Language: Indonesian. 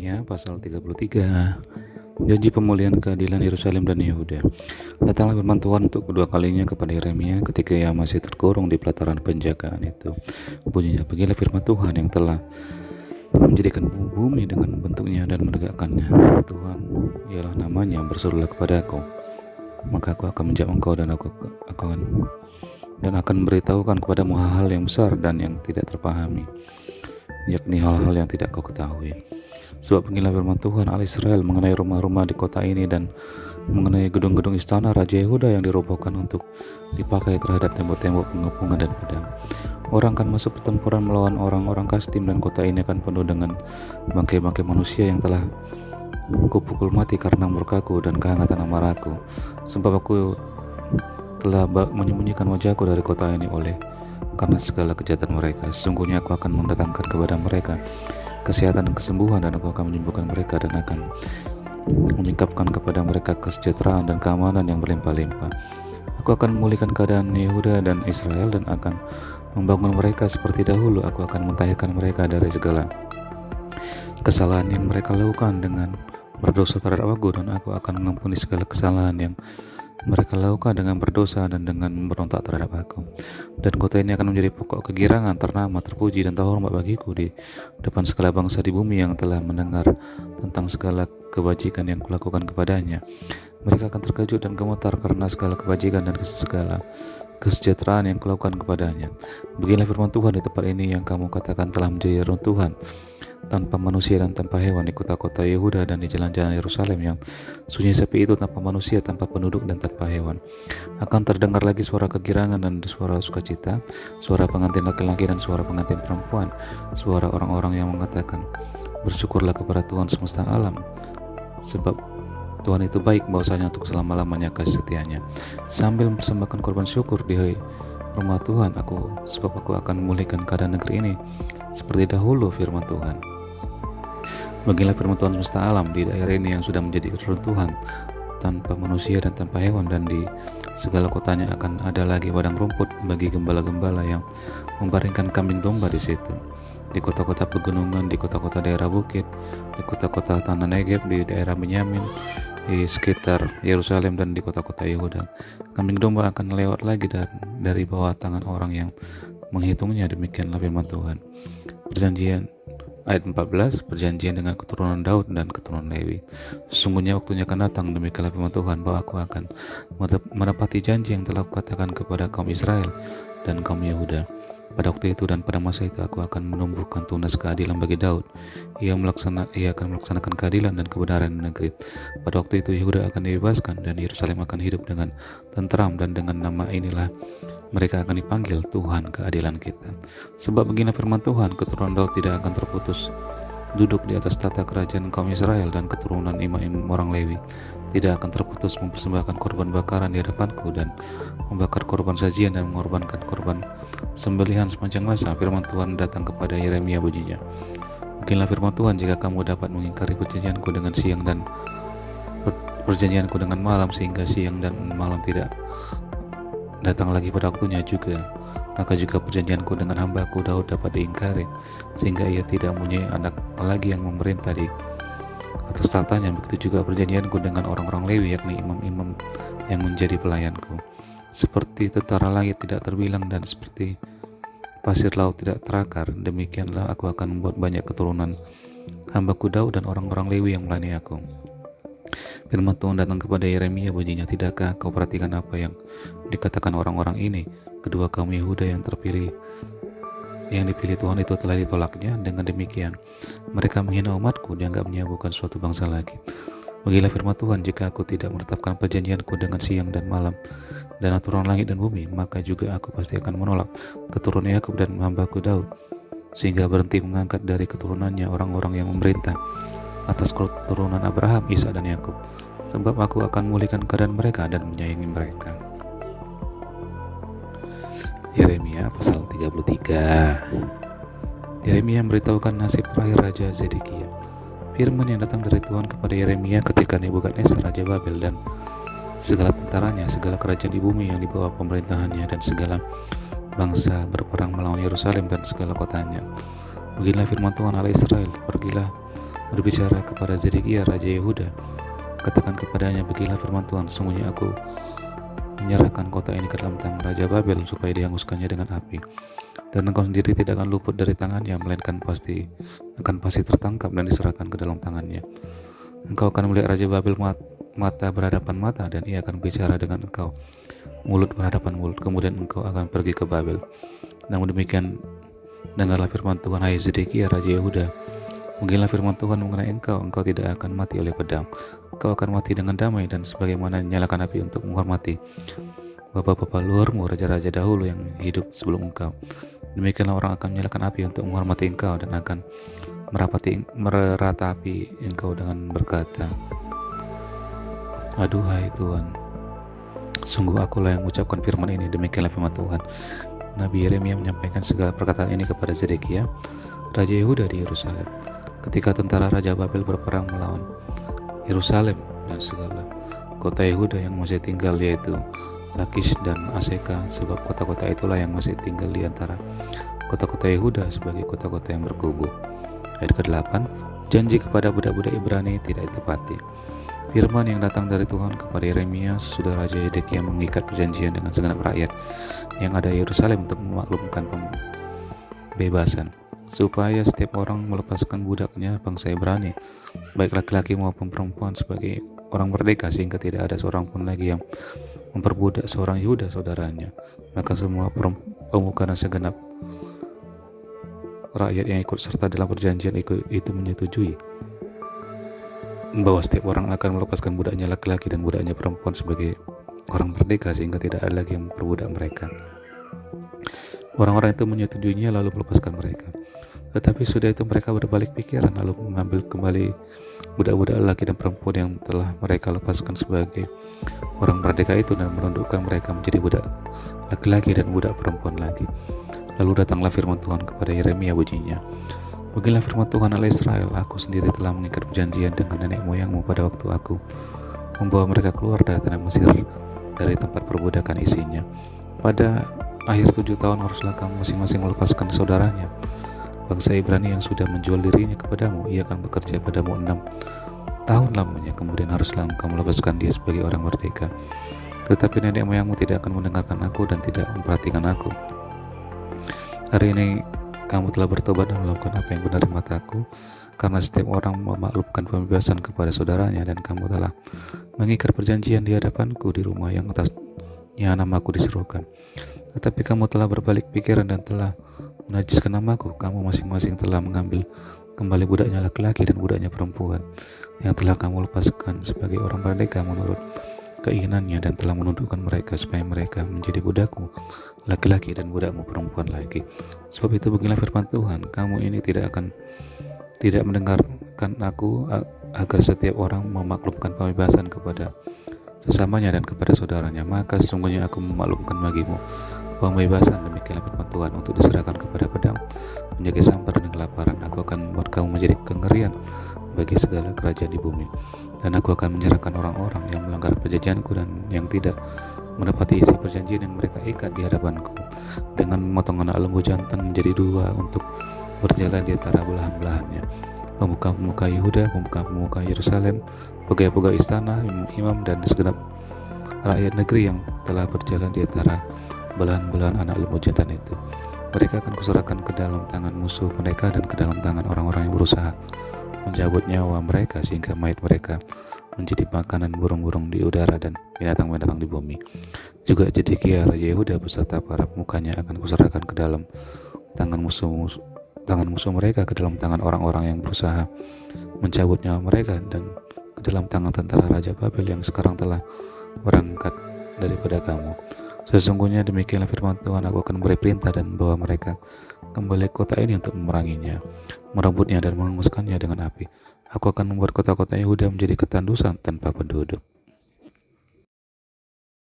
Yeremia pasal 33. Janji pemulihan keadilan Yerusalem dan Yehuda. Datanglah firman Tuhan untuk kedua kalinya kepada Yeremia ketika ia masih terkurung di pelataran penjagaan itu. Bunyinya, beginilah firman Tuhan yang telah menjadikan bumi dengan bentuknya dan menegakkannya. Tuhan ialah namanya, berserulah kepada aku, maka aku akan menjawab engkau dan aku akan memberitahukan kepadamu hal-hal yang besar dan yang tidak terpahami, yakni hal-hal yang tidak kau ketahui. Sebab beginilah firman Tuhan Allah Israel mengenai rumah-rumah di kota ini dan mengenai gedung-gedung istana Raja Yehuda yang dirobohkan untuk dipakai terhadap tembok-tembok pengepungan dan pedang. Orang akan masuk pertempuran melawan orang-orang Kasdim, dan kota ini akan penuh dengan bangkai-bangkai manusia yang telah kupukul mati karena murkaku dan kehangatan amarahku. Sebab aku telah menyembunyikan wajahku dari kota ini karena segala kejahatan mereka. Sesungguhnya aku akan mendatangkan kepada mereka kesehatan dan kesembuhan, dan aku akan menyembuhkan mereka dan akan menyingkapkan kepada mereka kesejahteraan dan keamanan yang berlimpah-limpah. Aku akan memulihkan keadaan Yehuda dan Israel dan akan membangun mereka seperti dahulu. Aku akan mentahirkan mereka dari segala kesalahan yang mereka lakukan dengan berdosa terhadap aku, dan aku akan mengampuni segala kesalahan yang mereka lakukan dengan berdosa dan dengan memberontak terhadap aku. Dan kota ini akan menjadi pokok kegirangan, ternama, terpuji, dan terhormat bagiku di depan segala bangsa di bumi yang telah mendengar tentang segala kebajikan yang kulakukan kepadanya. Mereka akan terkejut dan gemetar karena segala kebajikan dan segala kesejahteraan yang kulakukan kepadanya. Beginilah firman Tuhan di tempat ini yang kamu katakan telah menjadi runtuhan, tanpa manusia dan tanpa hewan, di kota-kota Yehuda dan di jalan-jalan Yerusalem yang sunyi sepi itu, tanpa manusia, tanpa penduduk, dan tanpa hewan. Akan terdengar lagi suara kegirangan dan suara sukacita, suara pengantin laki-laki dan suara pengantin perempuan, suara orang-orang yang mengatakan, bersyukurlah kepada Tuhan semesta alam, sebab Tuhan itu baik, bahwasanya untuk selama-lamanya kasih setianya. Sambil mempersembahkan korban syukur di rumah Tuhan, sebab aku akan memulihkan keadaan negeri ini seperti dahulu, firman Tuhan. Beginilah firman Tuhan semesta alam, di daerah ini yang sudah menjadi keruntuhan, tanpa manusia dan tanpa hewan, dan di segala kotanya akan ada lagi padang rumput bagi gembala-gembala yang membaringkan kambing domba di situ. Di kota-kota pegunungan, di kota-kota daerah bukit, di kota-kota tanah Negeb, di daerah Benyamin, di sekitar Yerusalem, dan di kota-kota Yehuda, kambing domba akan lewat lagi dari bawah tangan orang yang menghitungnya. Demikianlah firman Tuhan. Perjanjian ayat 14, perjanjian dengan keturunan Daud dan keturunan Lewi. Sesungguhnya waktunya akan datang, demikianlah firman Tuhan, bahwa aku akan menepati janji yang telah kukatakan kepada kaum Israel dan kaum Yehuda. Pada waktu itu dan pada masa itu aku akan menumbuhkan tunas keadilan bagi Daud. Ia akan melaksanakan keadilan dan kebenaran di negeri. Pada waktu itu Yehuda akan dibebaskan dan Yerusalem akan hidup dengan tentram, dan dengan nama inilah mereka akan dipanggil Tuhan keadilan kita. Sebab beginilah firman Tuhan, keturunan Daud tidak akan terputus duduk di atas tata kerajaan kaum Israel, dan keturunan imam-imam orang Lewi tidak akan terputus mempersembahkan korban bakaran di hadapanku dan membakar korban sajian dan mengorbankan korban sembelihan sepanjang masa. Firman Tuhan datang kepada Yeremia bunyinya, beginilah firman Tuhan, jika kamu dapat mengingkari perjanjianku dengan siang dan perjanjianku dengan malam, sehingga siang dan malam tidak datang lagi pada waktunya juga, maka juga perjanjianku dengan hambaku Daud dapat diingkari, sehingga ia tidak mempunyai anak lagi yang memerintah di atas tatanya. Begitu juga perjanjianku dengan orang-orang Lewi, yakni imam-imam yang menjadi pelayanku. Seperti tentara langit tidak terbilang dan seperti pasir laut tidak terakar, demikianlah aku akan membuat banyak keturunan hambaku Daud dan orang-orang Lewi yang melayani aku. Firman Tuhan datang kepada Yeremia bunyinya, tidakkah kau perhatikan apa yang dikatakan orang-orang ini? Kedua kaum Yehuda yang dipilih Tuhan itu telah ditolaknya. Dengan demikian mereka menghina umatku, dianggapnya bukan suatu bangsa lagi. Beginilah firman Tuhan, jika aku tidak menetapkan perjanjianku dengan siang dan malam dan aturan langit dan bumi, maka juga aku pasti akan menolak keturunan Yakub dan hambaku Daud, sehingga berhenti mengangkat dari keturunannya orang-orang yang memerintah atas keturunan Abraham, Ishak, dan Yakub. Sebab aku akan memulihkan keadaan mereka dan menyayangi mereka. Yeremia pasal 33. Yeremia memberitahukan nasib terakhir Raja Zedekia. Firman yang datang dari Tuhan kepada Yeremia ketika Nebukadnezar Raja Babel dan segala tentaranya, segala kerajaan di bumi yang dibawa pemerintahannya, dan segala bangsa berperang melawan Yerusalem dan segala kotanya. Beginilah firman Tuhan Allah Israel, pergilah berbicara kepada Zedekiah Raja Yehuda, katakan kepadanya, beginilah firman Tuhan, sungguhnya aku menyerahkan kota ini ke dalam tangan Raja Babel supaya dihanguskannya dengan api, dan engkau sendiri tidak akan luput dari tangannya, melainkan akan pasti tertangkap dan diserahkan ke dalam tangannya. Engkau akan melihat Raja Babel mata berhadapan mata, dan ia akan bicara dengan engkau mulut berhadapan mulut, kemudian engkau akan pergi ke Babel. Namun demikian, dengarlah firman Tuhan, hai Zedekiah Raja Yehuda, beginilah firman Tuhan mengenai engkau tidak akan mati oleh pedang, engkau akan mati dengan damai, dan sebagaimana nyalakan api untuk menghormati bapak-bapak luarmu, raja-raja dahulu yang hidup sebelum engkau, demikianlah orang akan menyalakan api untuk menghormati engkau, dan akan meratapi engkau dengan berkata, aduhai Tuhan, sungguh akulah yang mengucapkan firman ini. Demikianlah firman Tuhan. Nabi Yeremia menyampaikan segala perkataan ini kepada Zedekiah Raja Yehuda di Yerusalem ketika tentara Raja Babel berperang melawan Yerusalem dan segala kota Yehuda yang masih tinggal, yaitu Lakish dan Aseka, sebab kota-kota itulah yang masih tinggal di antara kota-kota Yehuda sebagai kota-kota yang berkubu. Ayat ke-8, janji kepada budak-budak Ibrani tidak ditepati. Firman yang datang dari Tuhan kepada Yeremia, sudah Raja Zedekiah mengikat perjanjian dengan segenap rakyat yang ada di Yerusalem untuk memaklumkan pembebasan, supaya setiap orang melepaskan budaknya bangsa Ibrani, baik laki-laki maupun perempuan, sebagai orang merdeka, sehingga tidak ada seorang pun lagi yang memperbudak seorang Yehuda saudaranya. Maka semua pemuka dan segenap rakyat yang ikut serta dalam perjanjian itu menyetujui bahwa setiap orang akan melepaskan budaknya laki-laki dan budaknya perempuan sebagai orang merdeka, sehingga tidak ada lagi yang memperbudak mereka. Orang-orang itu menyetujuinya lalu melepaskan mereka. Tetapi sudah itu mereka berbalik pikiran, lalu mengambil kembali budak-budak laki dan perempuan yang telah mereka lepaskan sebagai orang merdeka itu, dan menundukkan mereka menjadi budak laki-laki dan budak perempuan lagi. Lalu datanglah firman Tuhan kepada Yeremia bunyinya, beginilah firman Tuhan Allah Israel, aku sendiri telah mengikat perjanjian dengan nenek moyangmu pada waktu aku membawa mereka keluar dari tanah Mesir, dari tempat perbudakan isinya. Pada akhir 7 tahun haruslah kamu masing-masing melepaskan saudaranya, bangsa Ibrani yang sudah menjual dirinya kepadamu. Ia akan bekerja padamu 6 tahun lamanya, kemudian haruslah kamu melepaskan dia sebagai orang merdeka. Tetapi nenek moyangmu tidak akan mendengarkan aku dan tidak memperhatikan aku. Hari ini kamu telah bertobat dan melakukan apa yang benar di mataku, karena setiap orang memaklumkan pembebasan kepada saudaranya, dan kamu telah mengikat perjanjian di hadapanku di rumah yang atasnya namaku diserukan. Tetapi kamu telah berbalik pikiran dan telah menajiskan namaku. Kamu masing-masing telah mengambil kembali budaknya laki-laki dan budaknya perempuan yang telah kamu lepaskan sebagai orang merdeka menurut keinginannya, dan telah menundukkan mereka supaya mereka menjadi budakmu laki-laki dan budakmu perempuan lagi. Sebab itu beginilah firman Tuhan, kamu ini tidak mendengarkan aku, agar setiap orang memaklumkan pembebasan kepada sesamanya dan kepada saudaranya, maka sesungguhnya aku memaklumkan bagimu pembebasan. Demikianlah firman Tuhan, untuk diserahkan kepada pedang, menjadi sampar dan kelaparan. Aku akan membuat kamu menjadi kengerian bagi segala kerajaan di bumi, dan aku akan menyerahkan orang-orang yang melanggar perjanjianku dan yang tidak menepati isi perjanjian yang mereka ikat di hadapanku, dengan memotong anak lembu jantan menjadi 2 untuk berjalan di antara belahan-belahannya. Pemuka-pemuka Yehuda, pemuka-pemuka Yerusalem, pegawai-pegawai istana, imam, dan segenap rakyat negeri yang telah berjalan di antara belahan-belahan anak lembu jantan itu, mereka akan kuserahkan ke dalam tangan musuh mereka dan ke dalam tangan orang-orang yang berusaha mencabut nyawa mereka, sehingga mayat mereka menjadi makanan burung-burung di udara dan binatang-binatang di bumi. Juga Zedekiah Raja Yehuda beserta para pemukanya akan kuserahkan ke dalam tangan musuh mereka, ke dalam tangan orang-orang yang berusaha mencabut nyawa mereka, dan ke dalam tangan tentara Raja Babel yang sekarang telah berangkat daripada kamu. Sesungguhnya demikianlah firman Tuhan, aku akan memberi perintah dan membawa mereka kembali ke kota ini untuk memeranginya, merebutnya dan menghanguskannya dengan api. Aku akan membuat kota-kota Yehuda menjadi ketandusan tanpa penduduk.